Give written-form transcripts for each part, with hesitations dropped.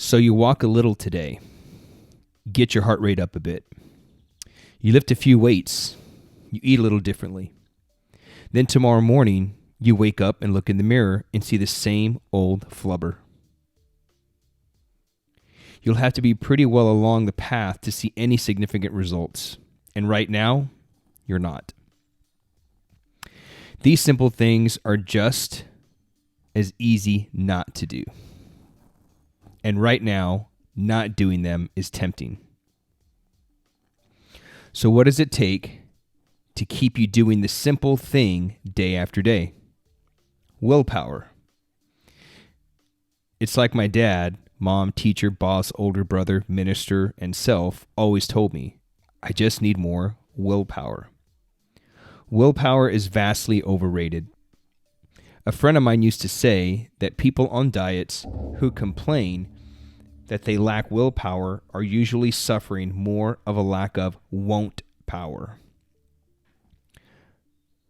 So you walk a little today, get your heart rate up a bit. You lift a few weights, you eat a little differently. Then tomorrow morning, you wake up and look in the mirror and see the same old flubber. You'll have to be pretty well along the path to see any significant results. And right now, you're not. These simple things are just as easy not to do. And right now, not doing them is tempting. So what does it take to keep you doing the simple thing day after day? Willpower. It's like my dad, mom, teacher, boss, older brother, minister, and self always told me, I just need more willpower. Willpower is vastly overrated. A friend of mine used to say that people on diets who complain that they lack willpower are usually suffering more of a lack of won't power.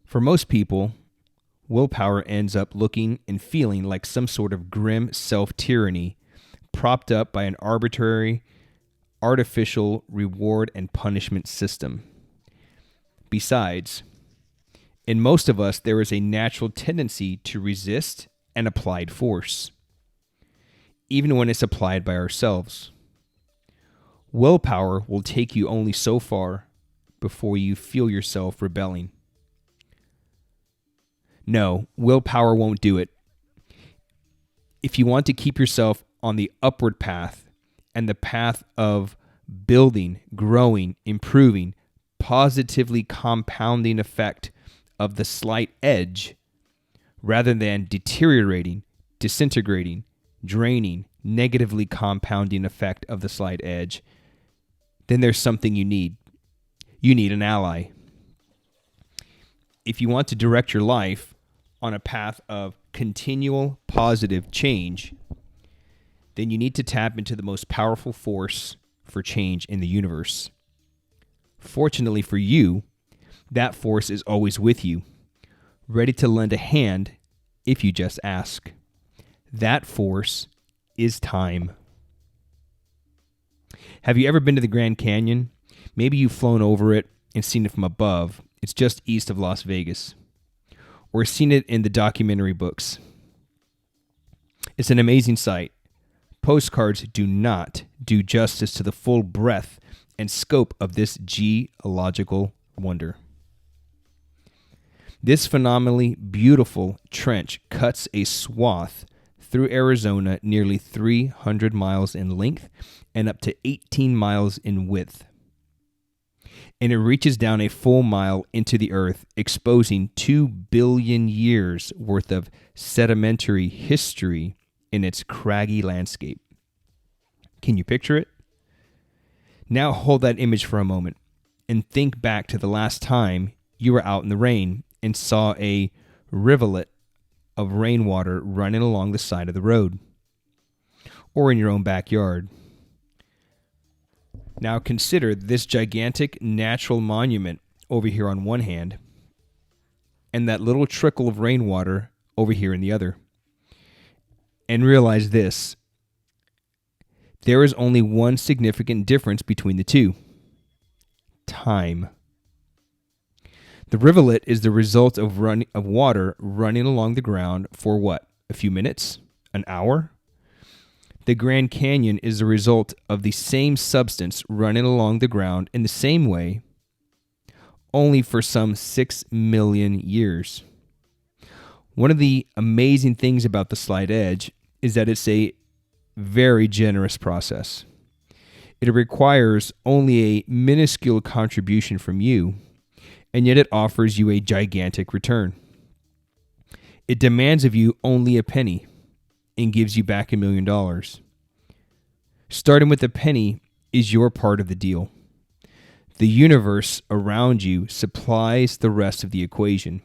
For most people, willpower ends up looking and feeling like some sort of grim self-tyranny propped up by an arbitrary, artificial reward and punishment system. Besides, in most of us, there is a natural tendency to resist an applied force, even when it's applied by ourselves. Willpower will take you only so far before you feel yourself rebelling. No, willpower won't do it. If you want to keep yourself on the upward path and the path of building, growing, improving, positively compounding effect of the slight edge, rather than deteriorating, disintegrating, draining, negatively compounding effect of the slight edge, then there's something you need. You need an ally. If you want to direct your life on a path of continual positive change, then you need to tap into the most powerful force for change in the universe. Fortunately for you, that force is always with you, ready to lend a hand if you just ask. That force is time. Have you ever been to the Grand Canyon? Maybe you've flown over it and seen it from above. It's just east of Las Vegas. Or seen it in the documentary books. It's an amazing sight. Postcards do not do justice to the full breadth and scope of this geological wonder. This phenomenally beautiful trench cuts a swath through Arizona nearly 300 miles in length and up to 18 miles in width. And it reaches down a full mile into the earth, exposing 2 billion years worth of sedimentary history in its craggy landscape. Can you picture it? Now hold that image for a moment and think back to the last time you were out in the rain and saw a rivulet of rainwater running along the side of the road or in your own backyard. Now consider this gigantic natural monument over here on one hand and that little trickle of rainwater over here in the other. And realize this: there is only one significant difference between the two: time. The rivulet is the result of water running along the ground for what? A few minutes? An hour? The Grand Canyon is the result of the same substance running along the ground in the same way, only for some 6 million years. One of the amazing things about the slight edge is that it's a very generous process. It requires only a minuscule contribution from you, and yet it offers you a gigantic return. It demands of you only a penny and gives you back $1 million. Starting with a penny is your part of the deal. The universe around you supplies the rest of the equation.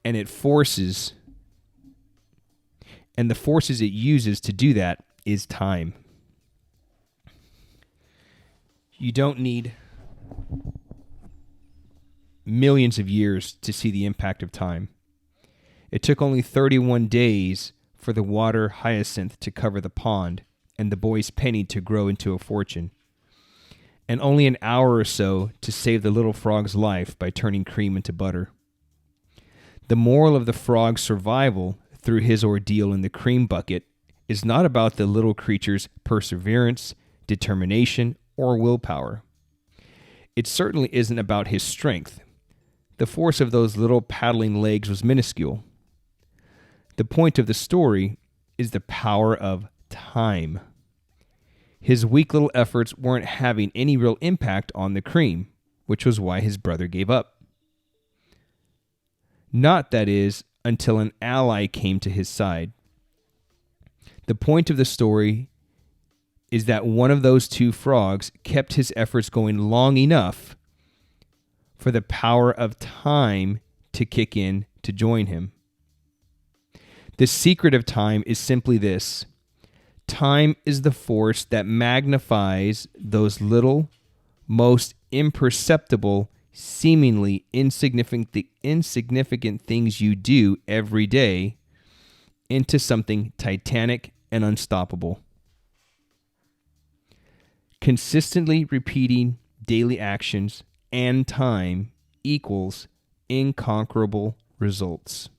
And the forces it uses to do that is time. You don't need millions of years to see the impact of time. It took only 31 days for the water hyacinth to cover the pond and the boy's penny to grow into a fortune, and only an hour or so to save the little frog's life by turning cream into butter. The moral of the frog's survival through his ordeal in the cream bucket is not about the little creature's perseverance, determination, or willpower. It certainly isn't about his strength. The force of those little paddling legs was minuscule. The point of the story is the power of time. His weak little efforts weren't having any real impact on the cream, which was why his brother gave up. Not, that is, until an ally came to his side. The point of the story is that one of those two frogs kept his efforts going long enough for the power of time to kick in to join him. The secret of time is simply this: time is the force that magnifies those little, most imperceptible, seemingly insignificant things you do every day into something titanic and unstoppable. Consistently repeating daily actions and time equals inconquerable results.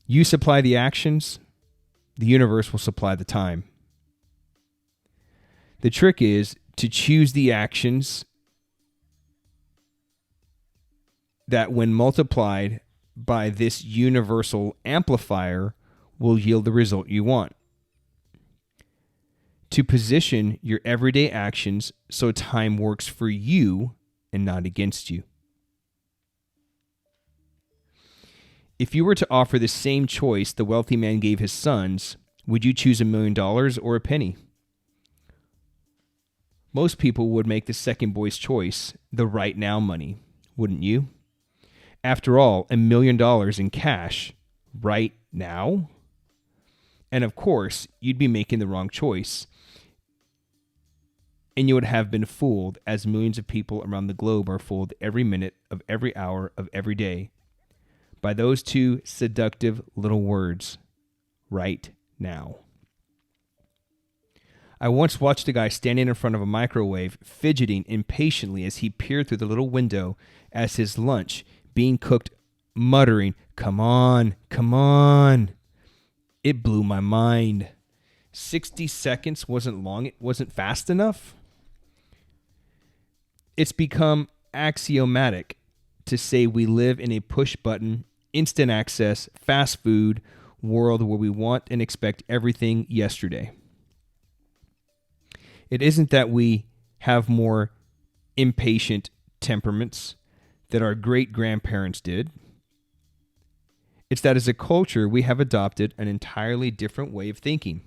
You supply the actions, the universe will supply the time. The trick is to choose the actions that, when multiplied by this universal amplifier, will yield the result you want. To position your everyday actions so time works for you and not against you. If you were to offer the same choice the wealthy man gave his sons, would you choose $1 million or a penny? Most people would make the second boy's choice, the right now money, wouldn't you? After all, $1 million in cash, right now? And of course, you'd be making the wrong choice. And you would have been fooled, as millions of people around the globe are fooled every minute of every hour of every day, by those two seductive little words, right now. I once watched a guy standing in front of a microwave, fidgeting impatiently as he peered through the little window as his lunch being cooked, muttering, "Come on, come on." It blew my mind. 60 seconds wasn't long. It wasn't fast enough. It's become axiomatic to say we live in a push-button, instant access, fast food world where we want and expect everything yesterday. It isn't that we have more impatient temperaments that our great-grandparents did. It's that as a culture, we have adopted an entirely different way of thinking,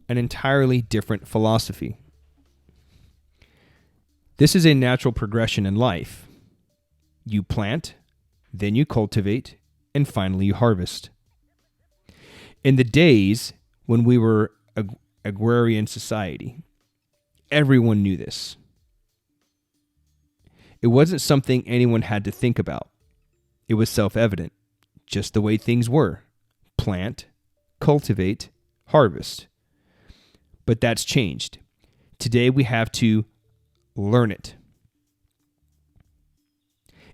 an entirely different philosophy. This is a natural progression in life. You plant, then you cultivate, and finally you harvest. In the days when we were agrarian society, everyone knew this. It wasn't something anyone had to think about. It was self-evident, just the way things were. Plant, cultivate, harvest. But that's changed. Today we have to learn it.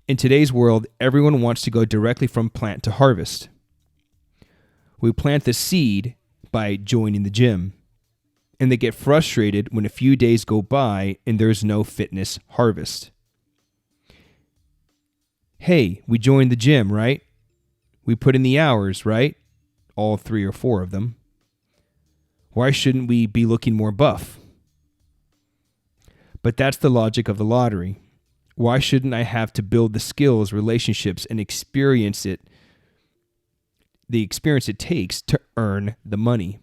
In today's world, everyone wants to go directly from plant to harvest. We plant the seed by joining the gym, and they get frustrated when a few days go by and there's no fitness harvest. Hey, we joined the gym, right? We put in the hours, right? All 3 or 4 of them. Why shouldn't we be looking more buff? But that's the logic of the lottery. Why shouldn't I have to build the skills, relationships, and experience it, the experience it takes to earn the money?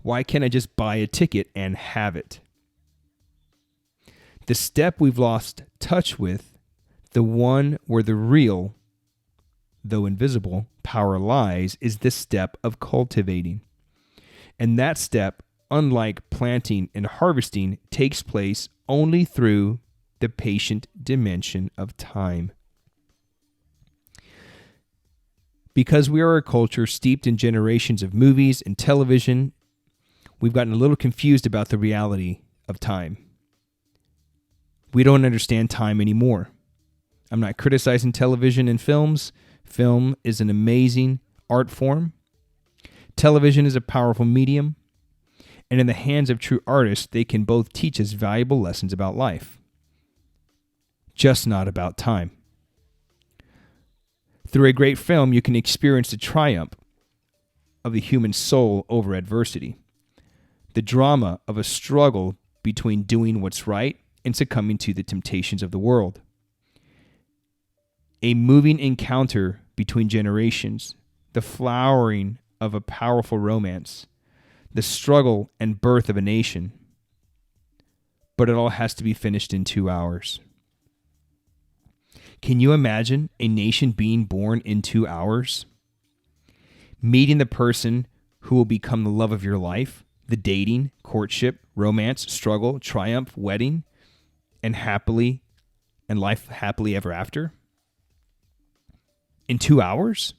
Why can't I just buy a ticket and have it? The step we've lost touch with, the one where the real, though invisible, power lies, is the step of cultivating. And that step, unlike planting and harvesting, takes place only through the patient dimension of time. Because we are a culture steeped in generations of movies and television, we've gotten a little confused about the reality of time. We don't understand time anymore. I'm not criticizing television and films. Film is an amazing art form. Television is a powerful medium. And in the hands of true artists, they can both teach us valuable lessons about life. Just not about time. Through a great film, you can experience the triumph of the human soul over adversity, the drama of a struggle between doing what's right and succumbing to the temptations of the world, a moving encounter between generations, the flowering of a powerful romance, the struggle and birth of a nation. But it all has to be finished in 2 hours. Can you imagine a nation being born in 2 hours? Meeting the person who will become the love of your life, the dating, courtship, romance, struggle, triumph, wedding, and life happily ever after? In 2 hours?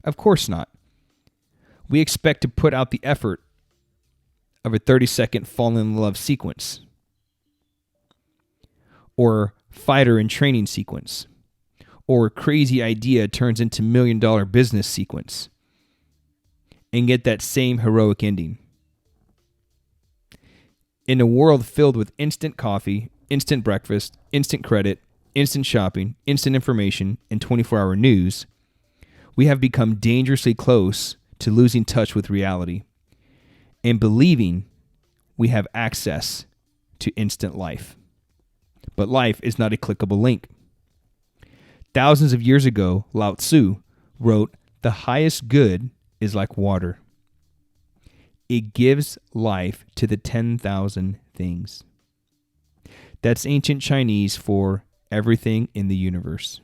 Of course not. We expect to put out the effort of a 30-second fall in love sequence, or fighter and training sequence, or crazy idea turns into $1 million business sequence, and get that same heroic ending. In a world filled with instant coffee, instant breakfast, instant credit, instant shopping, instant information, and 24-hour news, we have become dangerously close to losing touch with reality and believing we have access to instant life. But life is not a clickable link. Thousands of years ago, Lao Tzu wrote, "The highest good is like water. It gives life to the 10,000 things." That's ancient Chinese for everything in the universe.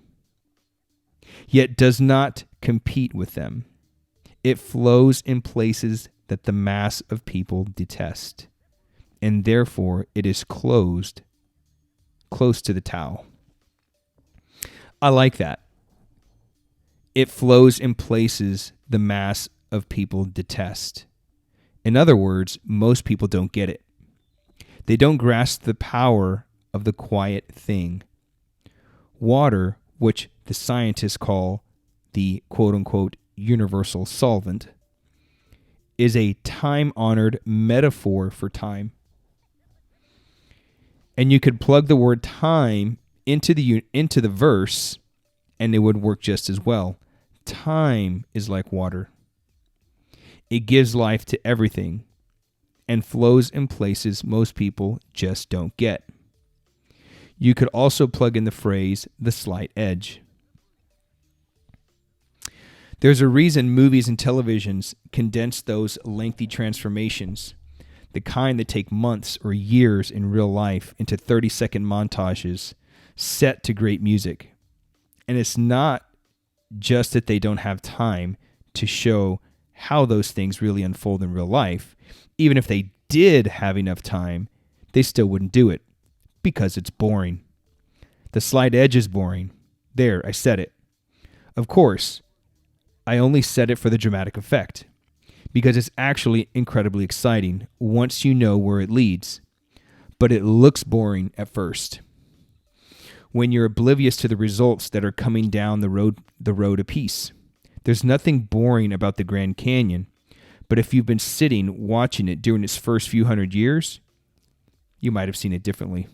Yet does not compete with them. It flows in places that the mass of people detest, and therefore it is close to the Tao. I like that. It flows in places the mass of people detest. In other words, most people don't get it. They don't grasp the power of the quiet thing. Water, which the scientists call the quote-unquote universal solvent, is a time-honored metaphor for time. And you could plug the word time into the verse, and it would work just as well. Time is like water. It gives life to everything and flows in places most people just don't get. You could also plug in the phrase, the slight edge. There's a reason movies and televisions condense those lengthy transformations, the kind that take months or years in real life, into 30-second montages set to great music. And it's not just that they don't have time to show how those things really unfold in real life. Even if they did have enough time, they still wouldn't do it because it's boring. The slight edge is boring. There, I said it. Of course, I only said it for the dramatic effect, because it's actually incredibly exciting once you know where it leads. But it looks boring at first, when you're oblivious to the results that are coming down the road a piece. There's nothing boring about the Grand Canyon, but if you've been sitting watching it during its first few hundred years, you might have seen it differently.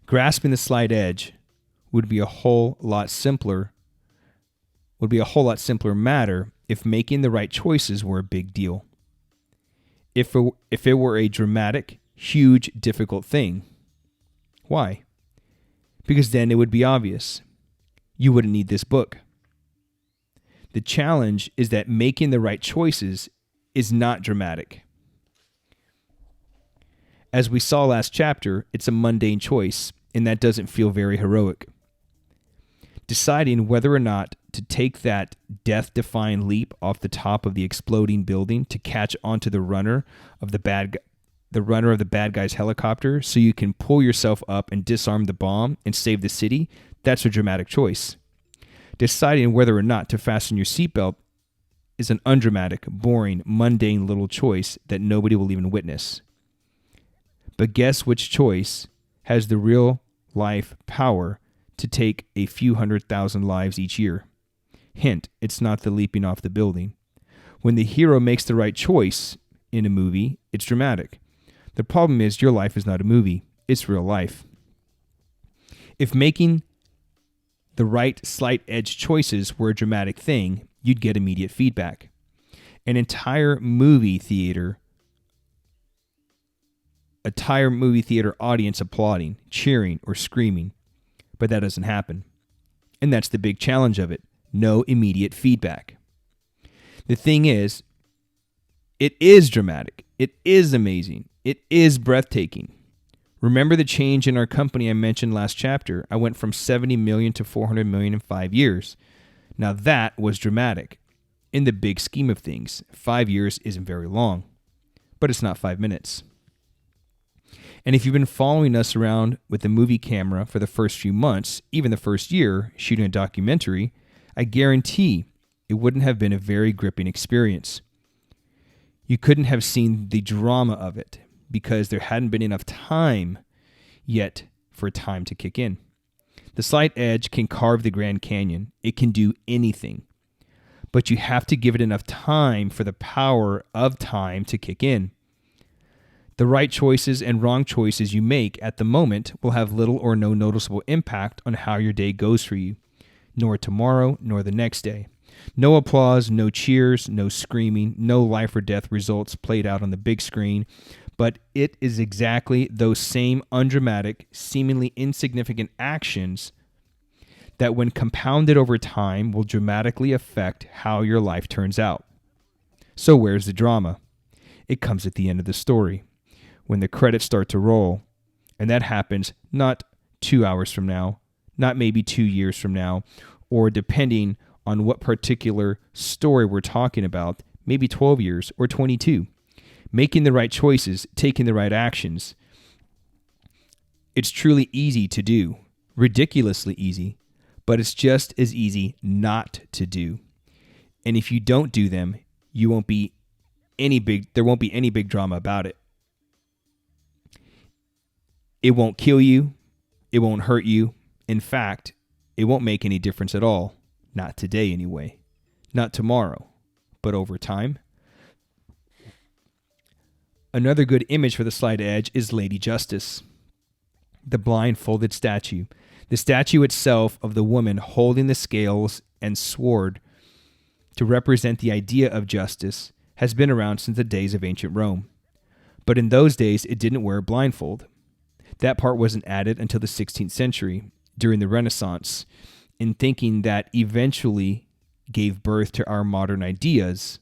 Grasping the slight edge would be a whole lot simpler matter if making the right choices were a big deal. If it were a dramatic, huge, difficult thing. Why? Because then it would be obvious. You wouldn't need this book. The challenge is that making the right choices is not dramatic. As we saw last chapter, it's a mundane choice, and that doesn't feel very heroic. Deciding whether or not to take that death-defying leap off the top of the exploding building to catch onto the runner of the bad guy's helicopter so you can pull yourself up and disarm the bomb and save the city, that's a dramatic choice. Deciding whether or not to fasten your seatbelt is an undramatic, boring, mundane little choice that nobody will even witness. But guess which choice has the real life power to take a few 100,000 lives each year? Hint, it's not the leaping off the building. When the hero makes the right choice in a movie, it's dramatic. The problem is your life is not a movie. It's real life. If making the right slight edge choices were a dramatic thing, you'd get immediate feedback. An entire movie theater audience applauding, cheering, or screaming. But that doesn't happen. And that's the big challenge of it. No immediate feedback. The thing is, it is dramatic. It is amazing. It is breathtaking. Remember the change in our company I mentioned last chapter? I went from 70 million to 400 million in 5 years. Now that was dramatic. In the big scheme of things, 5 years isn't very long, but it's not 5 minutes. And if you've been following us around with the movie camera for the first few months, even the first year, shooting a documentary, I guarantee it wouldn't have been a very gripping experience. You couldn't have seen the drama of it because there hadn't been enough time yet for time to kick in. The slight edge can carve the Grand Canyon. It can do anything. But you have to give it enough time for the power of time to kick in. The right choices and wrong choices you make at the moment will have little or no noticeable impact on how your day goes for you, nor tomorrow, nor the next day. No applause, no cheers, no screaming, no life or death results played out on the big screen, but it is exactly those same undramatic, seemingly insignificant actions that when compounded over time will dramatically affect how your life turns out. So where's the drama? It comes at the end of the story, when the credits start to roll, and that happens not 2 hours from now, not maybe 2 years from now, or depending on what particular story we're talking about, maybe 12 years or 22. Making the right choices, taking the right actions. It's truly easy to do, ridiculously easy, but it's just as easy not to do. And if you don't do them, there won't be any big drama about it. It won't kill you. It won't hurt you. In fact, it won't make any difference at all. Not today, anyway. Not tomorrow. But over time. Another good image for the slight edge is Lady Justice, the blindfolded statue. The statue itself of the woman holding the scales and sword to represent the idea of justice has been around since the days of ancient Rome. But in those days, it didn't wear a blindfold. That part wasn't added until the 16th century, during the Renaissance, in thinking that eventually gave birth to our modern ideas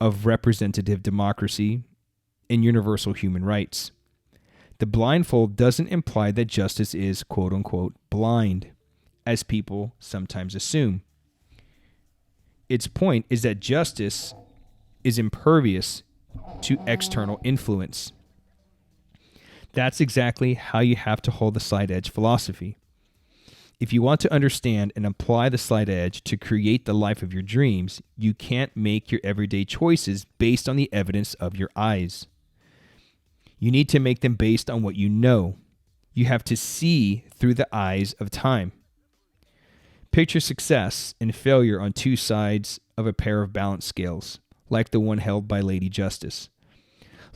of representative democracy and universal human rights. The blindfold doesn't imply that justice is, quote unquote, blind, as people sometimes assume. Its point is that justice is impervious to external influence. That's exactly how you have to hold the slight edge philosophy. If you want to understand and apply the slight edge to create the life of your dreams, you can't make your everyday choices based on the evidence of your eyes. You need to make them based on what you know. You have to see through the eyes of time. Picture success and failure on two sides of a pair of balance scales, like the one held by Lady Justice.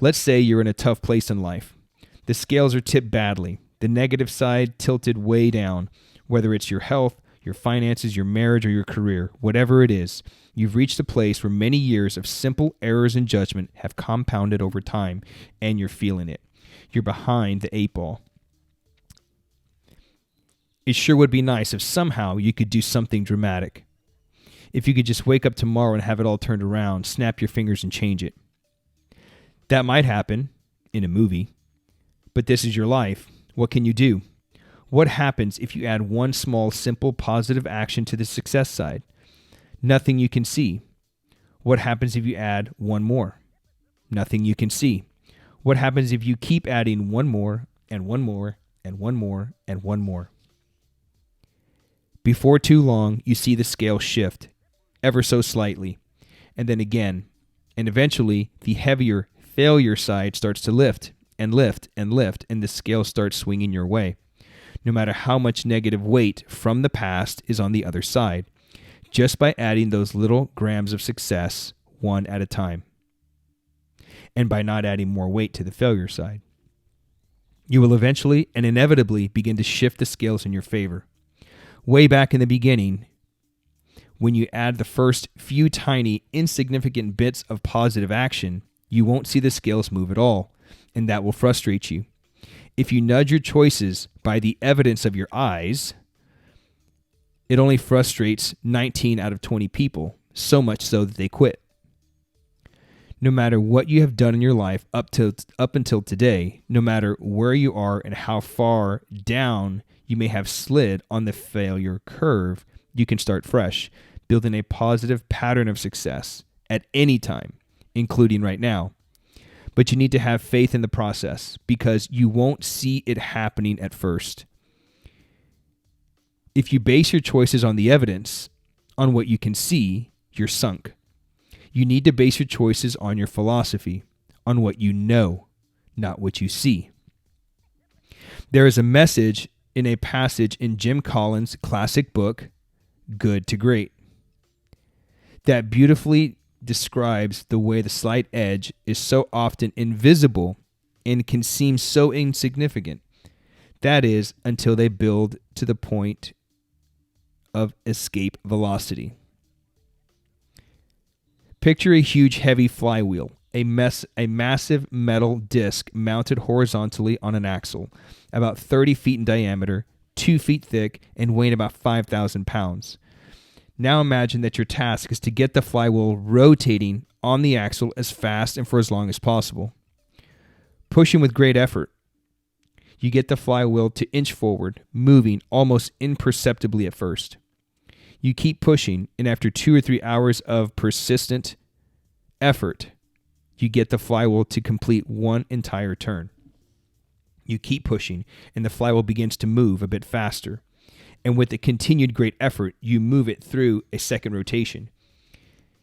Let's say you're in a tough place in life. The scales are tipped badly, the negative side tilted way down, whether it's your health, your finances, your marriage, or your career, whatever it is. You've reached a place where many years of simple errors in judgment have compounded over time, and you're feeling it. You're behind the 8 ball. It sure would be nice if somehow you could do something dramatic. If you could just wake up tomorrow and have it all turned around, snap your fingers and change it. That might happen in a movie, but this is your life. What can you do? What happens if you add one small, simple, positive action to the success side? Nothing you can see. What happens if you add one more? Nothing you can see. What happens if you keep adding one more, and one more, and one more, and one more? Before too long, you see the scale shift ever so slightly, and then again, and eventually the heavier failure side starts to lift and lift and lift, and the scale starts swinging your way, no matter how much negative weight from the past is on the other side, just by adding those little grams of success one at a time, and by not adding more weight to the failure side. You will eventually and inevitably begin to shift the scales in your favor. Way back in the beginning, when you add the first few tiny, insignificant bits of positive action, you won't see the scales move at all, and that will frustrate you. If you nudge your choices by the evidence of your eyes, it only frustrates 19 out of 20 people, so much so that they quit. No matter what you have done in your life up until today, no matter where you are and how far down you may have slid on the failure curve, you can start fresh, building a positive pattern of success at any time, including right now. But you need to have faith in the process, because you won't see it happening at first. If you base your choices on the evidence, on what you can see, you're sunk. You need to base your choices on your philosophy, on what you know, not what you see. There is a message in a passage in Jim Collins' classic book, Good to Great, that beautifully describes the way the slight edge is so often invisible and can seem so insignificant. That is, until they build to the point of escape velocity. Picture a huge heavy flywheel, a massive metal disc mounted horizontally on an axle, about 30 feet in diameter, 2 feet thick, and weighing about 5,000 pounds. Now imagine that your task is to get the flywheel rotating on the axle as fast and for as long as possible. Pushing with great effort, you get the flywheel to inch forward, moving almost imperceptibly at first. You keep pushing, and after 2 or 3 hours of persistent effort, you get the flywheel to complete one entire turn. You keep pushing, and the flywheel begins to move a bit faster. And with the continued great effort, you move it through a second rotation.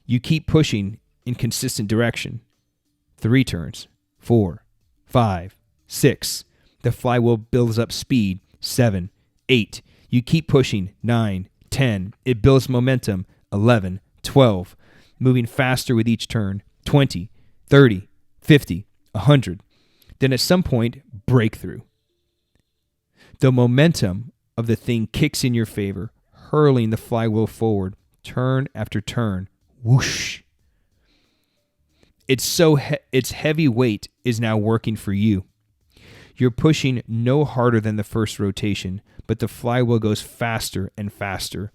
You keep pushing in consistent direction. 3 turns, 4, 5, 6. The flywheel builds up speed. 7, 8. You keep pushing. 9, 10. It builds momentum. 11, 12. Moving faster with each turn. 20, 30, 50, 100. Then at some point, breakthrough. The momentum of the thing kicks in your favor, hurling the flywheel forward, turn after turn. Whoosh. Its heavy weight is now working for you. You're pushing no harder than the first rotation, but the flywheel goes faster and faster.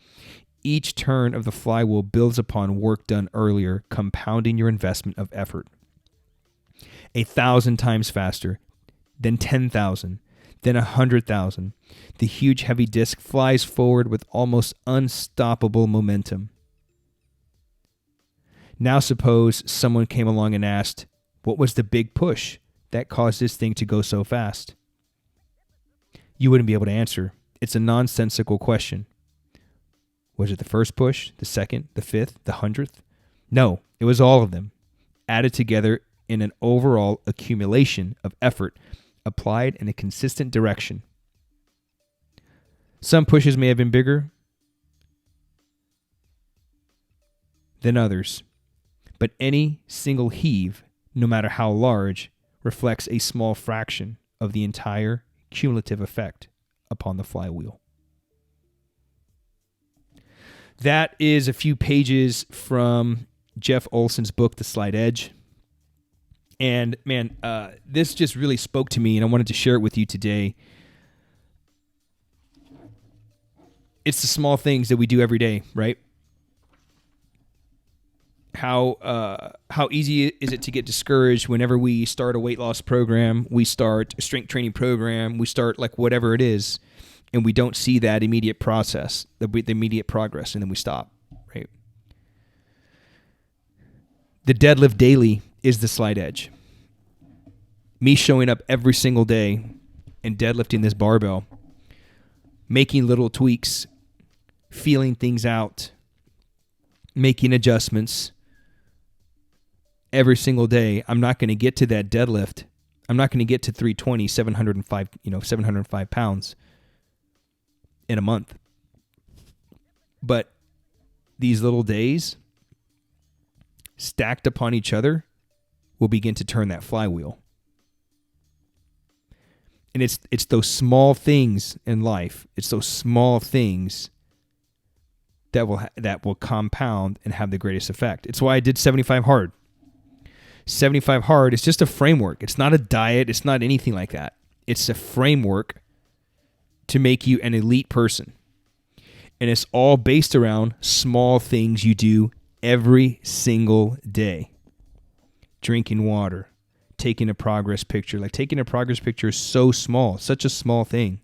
Each turn of the flywheel builds upon work done earlier, compounding your investment of effort. 1,000 times faster, then 10,000, then 100,000. The huge heavy disc flies forward with almost unstoppable momentum. Now suppose someone came along and asked, what was the big push that caused this thing to go so fast? You wouldn't be able to answer. It's a nonsensical question. Was it the first push, the second, the fifth, the 100th? No, it was all of them, added together in an overall accumulation of effort applied in a consistent direction. Some pushes may have been bigger than others, but any single heave, no matter how large, reflects a small fraction of the entire cumulative effect upon the flywheel. That is a few pages from Jeff Olson's book, The Slight Edge. And man, this just really spoke to me, and I wanted to share it with you today. It's the small things that we do every day, right? How easy is it to get discouraged whenever we start a weight loss program, we start a strength training program, we start like whatever it is, and we don't see that immediate process, the immediate progress, and then we stop, right? The Deadlift Daily is the slight edge. Me showing up every single day and deadlifting this barbell, making little tweaks, feeling things out, making adjustments every single day. I'm not going to get to that deadlift. I'm not going to get to 320, 705 pounds in a month. But these little days stacked upon each other will begin to turn that flywheel. And it's those small things in life. It's those small things that will compound and have the greatest effect. It's why I did 75 hard. 75 hard is just a framework. It's not a diet. It's not anything like that. It's a framework to make you an elite person. And it's all based around small things you do every single day. Drinking water, taking a progress picture. Like taking a progress picture is so small, such a small thing.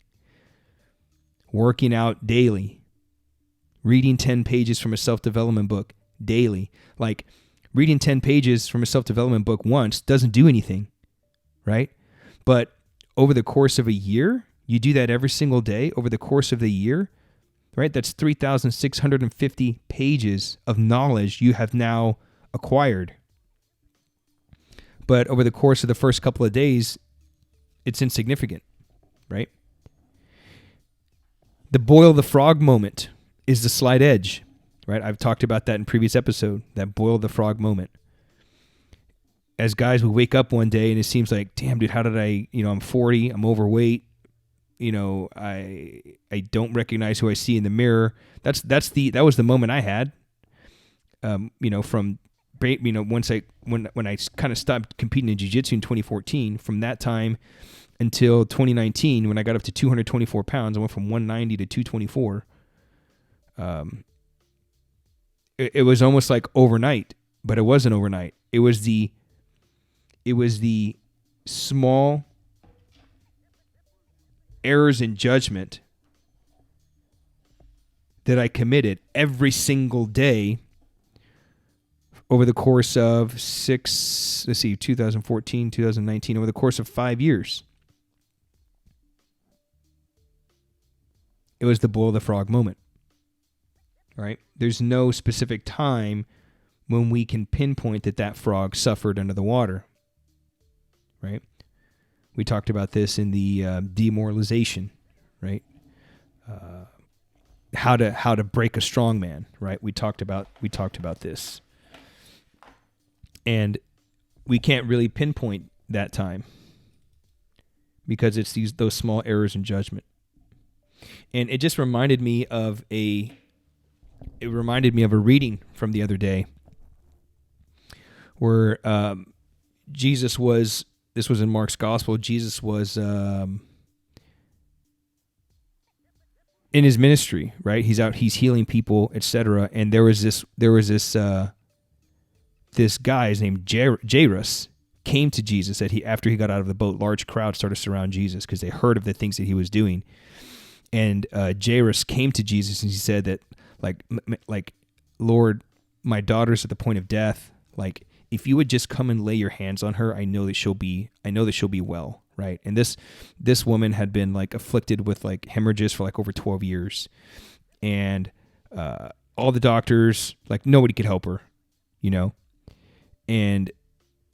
Working out daily. Reading 10 pages from a self-development book daily. Like reading 10 pages from a self-development book once doesn't do anything, right? But over the course of a year, you do that every single day over the course of the year, right? That's 3,650 pages of knowledge you have now acquired. But over the course of the first couple of days, it's insignificant, right? The boil the frog moment is the slight edge, right? I've talked about that in previous episode, that boil the frog moment. As guys, we wake up one day and it seems like, damn, dude, how did I'm 40, I'm overweight, I don't recognize who I see in the mirror. That was the moment I had, when I kind of stopped competing in jiu-jitsu in 2014, from that time until 2019, when I got up to 224 pounds, I went from 190 to 224. It was almost like overnight, but it wasn't overnight. It was the small errors in judgment that I committed every single day over the course of 2014, 2019, over the course of 5 years. It was the boil the frog moment. Right? There's no specific time when we can pinpoint that frog suffered under the water. Right? We talked about this in the demoralization, right? How to break a strong man, right? We talked about this. And we can't really pinpoint that time because it's those small errors in judgment. And it just reminded me of a reading from the other day where this was in Mark's gospel. Jesus was in his ministry, right? He's out, he's healing people, etc. And there was this guy, his name Jairus, came to Jesus after he got out of the boat. Large crowds started to surround Jesus because they heard of the things that he was doing. And Jairus came to Jesus and he said that, like, Lord, my daughter's at the point of death. Like, if you would just come and lay your hands on her, I know that she'll be well, right? And this woman had been like afflicted with like hemorrhages for like over 12 years, and all the doctors, like, nobody could help her, and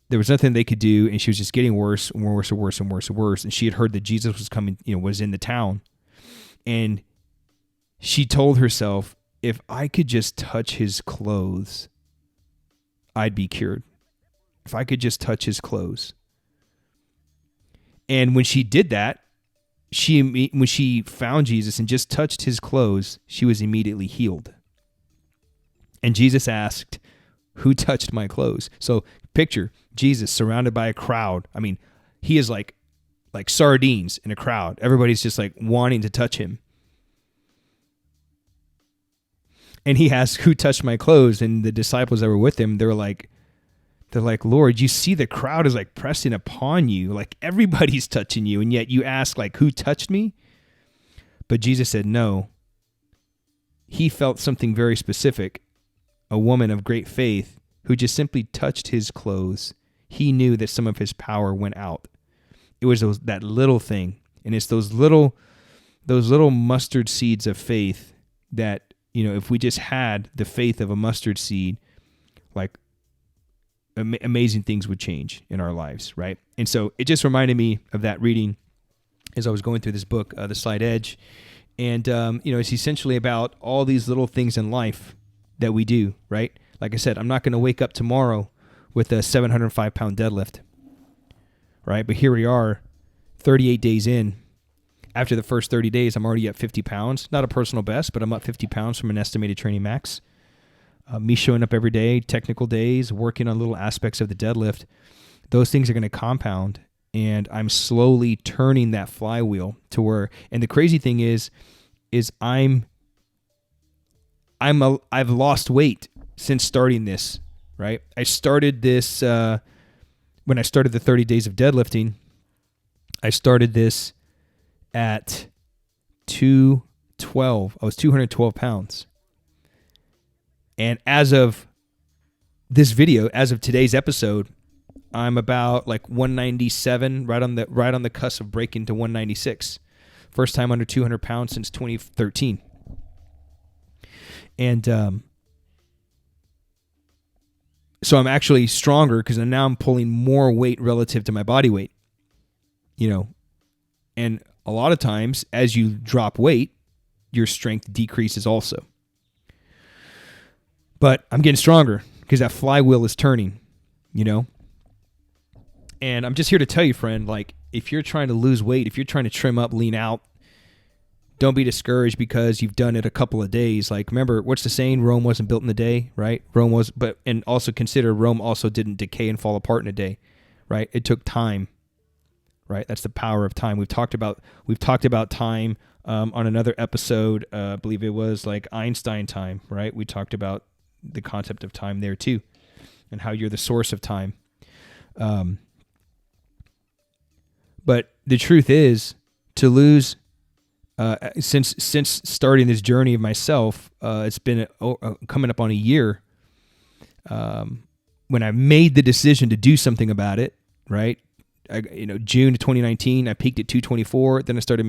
there was nothing they could do, and she was just getting worse and worse and worse and worse and worse. And she had heard that Jesus was coming, was in the town, and she told herself, if I could just touch his clothes, I'd be cured. If I could just touch his clothes. And when she did that, when she found Jesus and just touched his clothes, she was immediately healed. And Jesus asked, who touched my clothes? So picture Jesus surrounded by a crowd. I mean, he is like sardines in a crowd. Everybody's just like wanting to touch him. And he asked, who touched my clothes? And the disciples that were with him, they're like, Lord, you see the crowd is like pressing upon you. Like, everybody's touching you. And yet you ask, like, who touched me? But Jesus said, no. He felt something very specific. A woman of great faith who just simply touched his clothes. He knew that some of his power went out. It was that little thing. And it's those little mustard seeds of faith that if we just had the faith of a mustard seed, like amazing things would change in our lives, right? And so it just reminded me of that reading as I was going through this book, The Slight Edge. And, it's essentially about all these little things in life that we do, right? Like I said, I'm not going to wake up tomorrow with a 705-pound deadlift, right? But here we are, 38 days in. After the first 30 days, I'm already at 50 pounds. Not a personal best, but I'm up 50 pounds from an estimated training max. Me showing up every day, technical days, working on little aspects of the deadlift, those things are going to compound. And I'm slowly turning that flywheel to where, and the crazy thing is I've lost weight since starting this, right? I started this, when I started the 30 days of deadlifting, I started this at 212. I was 212 pounds. And as of this video, as of today's episode, I'm about like 197, right on the cusp of breaking to 196. First time under 200 pounds since 2013. And so I'm actually stronger because now I'm pulling more weight relative to my body weight. And a lot of times as you drop weight, your strength decreases also. But I'm getting stronger because that flywheel is turning, And I'm just here to tell you, friend, like if you're trying to lose weight, if you're trying to trim up, lean out, don't be discouraged because you've done it a couple of days. Like, remember, what's the saying? Rome wasn't built in a day, right? And also consider Rome also didn't decay and fall apart in a day, right? It took time, right? That's the power of time. We've talked about time on another episode. I believe it was like Einstein time, right? We talked about the concept of time there too, and how you're the source of time. But the truth is, to lose, since starting this journey of myself, it's been coming up on a year. When I made the decision to do something about it, right? June of 2019, I peaked at 224. Then I started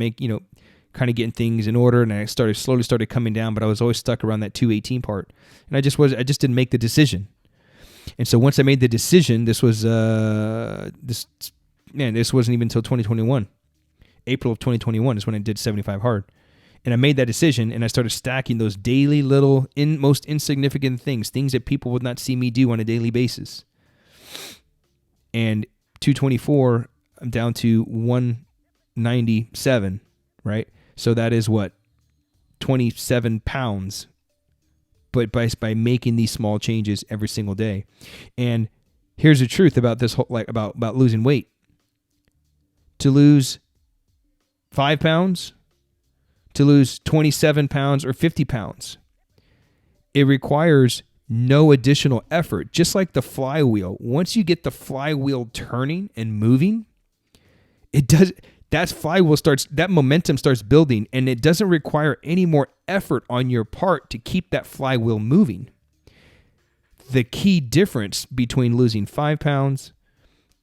kind of getting things in order, and I slowly started coming down. But I was always stuck around that 218 part, and I just didn't make the decision. And so once I made the decision, this wasn't even until 2021. April of 2021 is when I did 75 hard. And I made that decision, and I started stacking those daily little, most insignificant things that people would not see me do on a daily basis. And 224, I'm down to 197, right? So that is what? 27 pounds. But by making these small changes every single day. And here's the truth about this whole, about losing weight. To lose 5 pounds, to lose 27 pounds or 50 pounds, it requires no additional effort. Just like the flywheel. Once you get the flywheel turning and moving, that momentum starts building, and it doesn't require any more effort on your part to keep that flywheel moving. The key difference between losing 5 pounds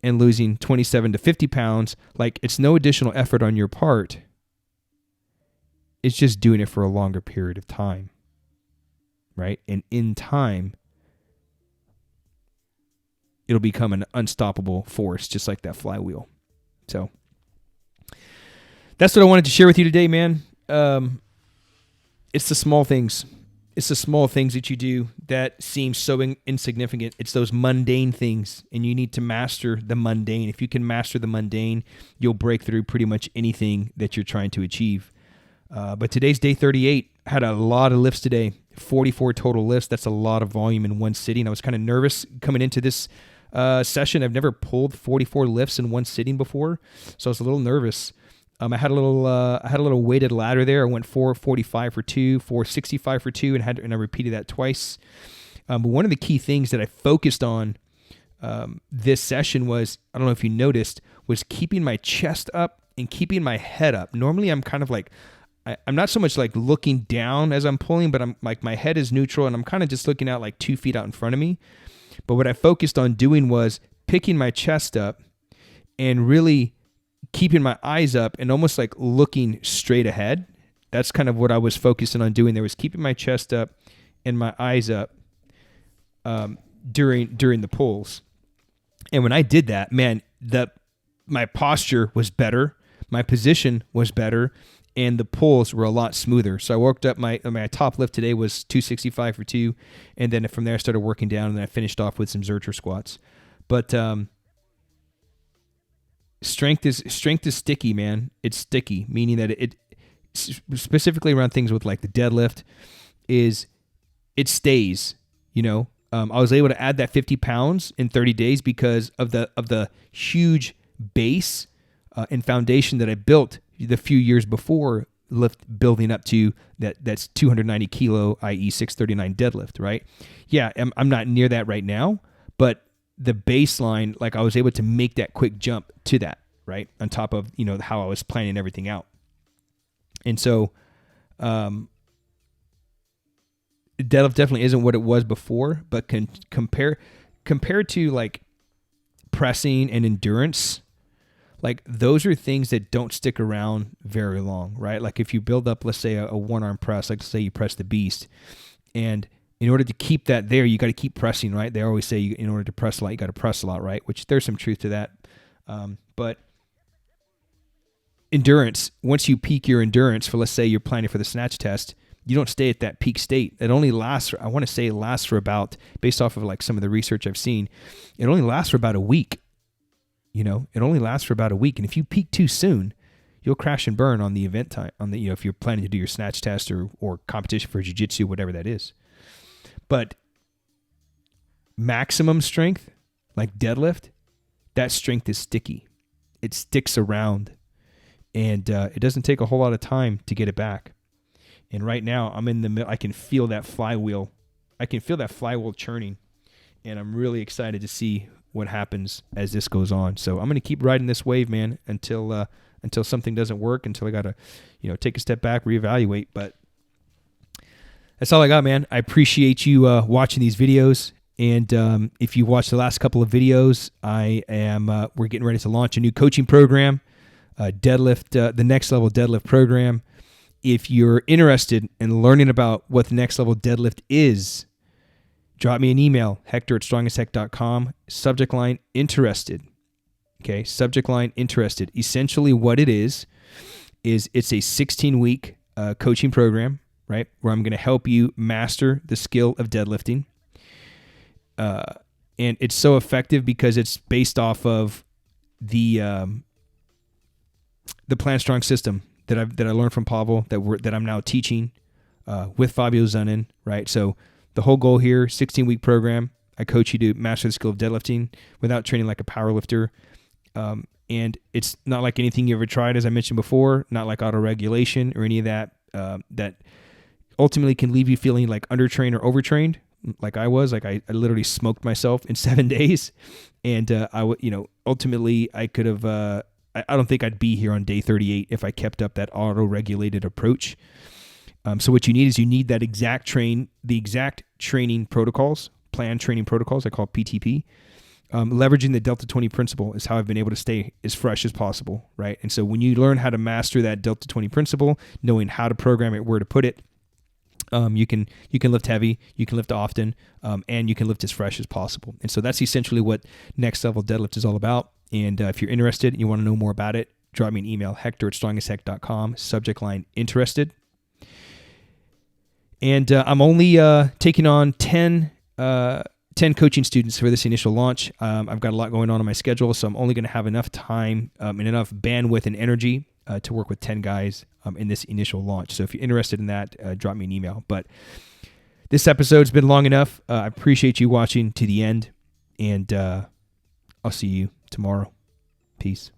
and losing 27 to 50 pounds, like it's no additional effort on your part. It's just doing it for a longer period of time, right? And in time, it'll become an unstoppable force, just like that flywheel. So that's what I wanted to share with you today, man. It's the small things. It's the small things that you do that seem so insignificant. It's those mundane things, and you need to master the mundane. If you can master the mundane, you'll break through pretty much anything that you're trying to achieve. But today's day 38. Had a lot of lifts today, 44 total lifts. That's a lot of volume in one sitting. I was kind of nervous coming into this session. I've never pulled 44 lifts in one sitting before, so I was a little nervous. I had a little weighted ladder there. I went 445 for 2, 465 for 2, and I repeated that twice. But one of the key things that I focused on this session was, I don't know if you noticed, was keeping my chest up and keeping my head up. Normally I'm kind of like, I'm not so much like looking down as I'm pulling, but I'm like, my head is neutral and I'm kind of just looking out like 2 feet out in front of me. But what I focused on doing was picking my chest up and really keeping my eyes up and almost like looking straight ahead, That's kind of what I was focusing on doing. There was keeping my chest up and my eyes up during the pulls. And when I did that, man, my posture was better, my position was better, and the pulls were a lot smoother. So I worked up my top lift today was 265 for 2, and then from there I started working down, and then I finished off with some Zercher squats. But strength is sticky, man. It's sticky, meaning that it specifically around things with like the deadlift is it stays, you know. I was able to add that 50 pounds in 30 days because of the huge base and foundation that I built the few years before building up to that's 290 kilo, i.e. 639 deadlift, right? Yeah, I'm not near that right now, but the baseline, like I was able to make that quick jump to that, right? On top of, you know, how I was planning everything out. And so, deadlift definitely isn't what it was before, but compared to like pressing and endurance, like those are things that don't stick around very long, right? Like if you build up, let's say a one-arm press, like say you press the beast, and in order to keep that there, you got to keep pressing, right? They always say in order to press a lot, you got to press a lot, right? Which there's some truth to that. But endurance, once you peak your endurance for, let's say you're planning for the snatch test, you don't stay at that peak state. It only lasts, I want to say it lasts for about, based off of like some of the research I've seen, it only lasts for about a week. You know, it only lasts for about a week. And if you peak too soon, you'll crash and burn on the event time, on the, you know, if you're planning to do your snatch test or competition for jiu-jitsu, whatever that is. But maximum strength, like deadlift, that strength is sticky. It sticks around, and it doesn't take a whole lot of time to get it back. And right now, I'm in the middle. I can feel that flywheel. I can feel that flywheel churning, and I'm really excited to see what happens as this goes on. So I'm going to keep riding this wave, man, until something doesn't work, until I got to, you know, take a step back, reevaluate. But that's all I got, man. I appreciate you watching these videos. And if you watched the last couple of videos, we're getting ready to launch a new coaching program, deadlift, the Next Level Deadlift program. If you're interested in learning about what the Next Level Deadlift is, drop me an email, hector@strongestheck.com, subject line interested. Okay, subject line interested. Essentially what it is it's a 16-week coaching program, right, where I'm going to help you master the skill of deadlifting. And it's so effective because it's based off of the Plan Strong system that I learned from Pavel that I'm now teaching with Fabio Zunin, right? So the whole goal here, 16-week program, I coach you to master the skill of deadlifting without training like a power lifter. And it's not like anything you ever tried, as I mentioned before, not like auto-regulation or any of that, that ultimately can leave you feeling like undertrained or overtrained, like I was. Like I literally smoked myself in 7 days. And ultimately I could have, I don't think I'd be here on day 38 if I kept up that auto-regulated approach. So what you need is the exact training protocols, planned training protocols, I call it PTP. Leveraging the Delta 20 principle is how I've been able to stay as fresh as possible, right? And so when you learn how to master that Delta 20 principle, knowing how to program it, where to put it, you can lift heavy, you can lift often, and you can lift as fresh as possible. And so that's essentially what Next Level Deadlift is all about. And if you're interested and you want to know more about it, drop me an email, hector@strongestheck.com, subject line interested. And I'm only taking on 10 coaching students for this initial launch. I've got a lot going on my schedule, so I'm only going to have enough time and enough bandwidth and energy to work with 10 guys in this initial launch. So if you're interested in that, drop me an email. But this episode's been long enough. I appreciate you watching to the end, and I'll see you tomorrow. Peace.